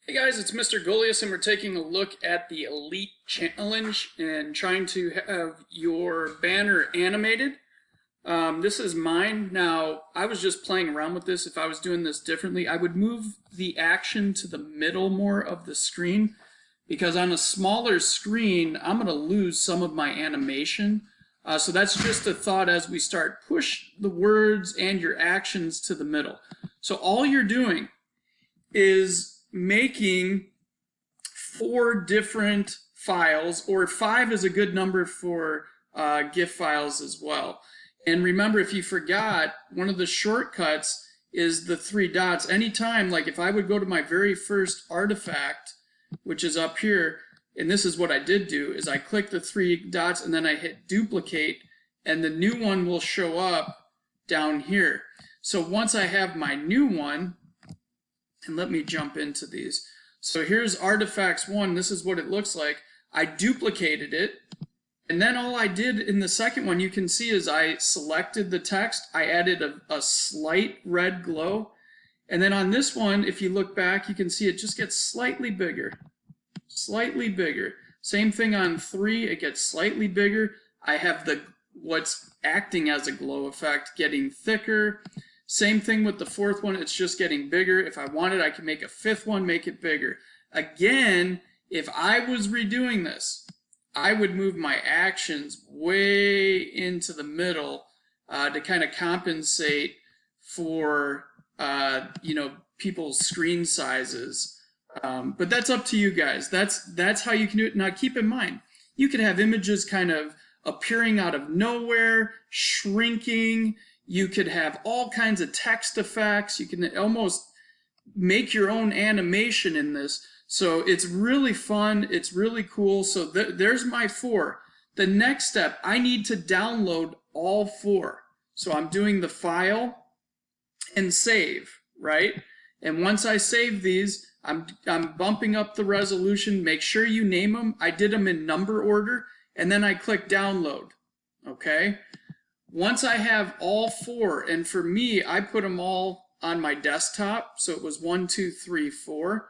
Hey guys, it's Mr. Goliath, and we're taking a look at the Elite Challenge and trying to have your banner animated. This is mine. Now, I was just playing around with this. If I was doing this differently, I would move the action to the middle more of the screen, because on a smaller screen, I'm going to lose some of my animation. So that's just a thought as we start. Push the words and your actions to the middle. So all you're doing is making 4 different files, or 5 is a good number for GIF files as well. And remember, if you forgot, one of the shortcuts is the 3 dots. Anytime, like if I would go to my very first artifact, which is up here, and this is what I did do, is I click the 3 dots and then I hit duplicate, and the new one will show up down here. So once I have my new one, and let me jump into these. So here's Artifacts 1. This is what it looks like. I duplicated it. And then all I did in the second one, you can see, is I selected the text. I added a slight red glow. And then on this one, if you look back, you can see it just gets slightly bigger. Slightly bigger. Same thing on 3. It gets slightly bigger. I have what's acting as a glow effect getting thicker. Same thing with the 4th one, it's just getting bigger. If I wanted, I can make a 5th one, make it bigger. Again, if I was redoing this, I would move my actions way into the middle to kind of compensate for people's screen sizes. But that's up to you guys. That's how you can do it. Now keep in mind, you could have images kind of appearing out of nowhere, shrinking. You could have all kinds of text effects. You can almost make your own animation in this. So it's really fun. It's really cool. So there's my 4. The next step, I need to download all 4. So I'm doing the file and save, right? And once I save these, I'm bumping up the resolution. Make sure you name them. I did them in number order. And then I click download. Okay? Once I have all 4, and for me, I put them all on my desktop, so it was 1, 2, 3, 4.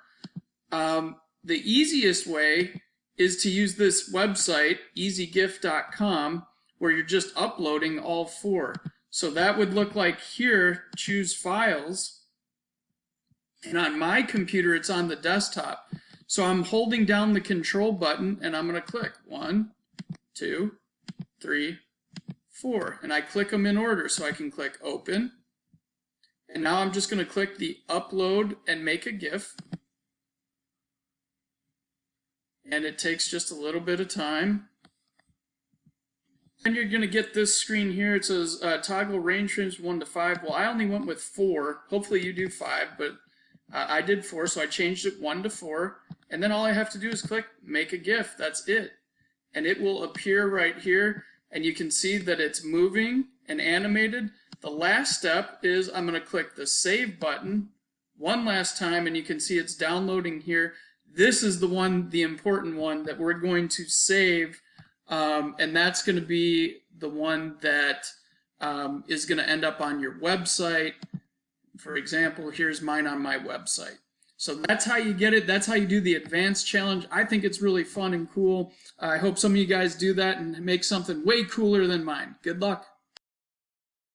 The easiest way is to use this website, easygif.com, where you're just uploading all 4. So that would look like here, choose files, and on my computer, it's on the desktop. So I'm holding down the control button, and I'm going to click 1, 2, 3, 4, and I click them in order, so I can click open, and now I'm just going to click the upload and make a GIF, and it takes just a little bit of time. And you're going to get this screen here. It says toggle range frames 1 to 5. Well, I only went with 4. Hopefully you do 5, but I did 4, so I changed it 1 to 4, and then all I have to do is click make a GIF. That's it, and it will appear right here. And you can see that it's moving and animated. The last step is I'm going to click the save button one last time, and you can see it's downloading here. This is the one, the important one that we're going to save, and that's going to be the one that is going to end up on your website. For example, here's mine on my website. So that's how you get it. That's how you do the advanced challenge. I think it's really fun and cool. I hope some of you guys do that and make something way cooler than mine. Good luck.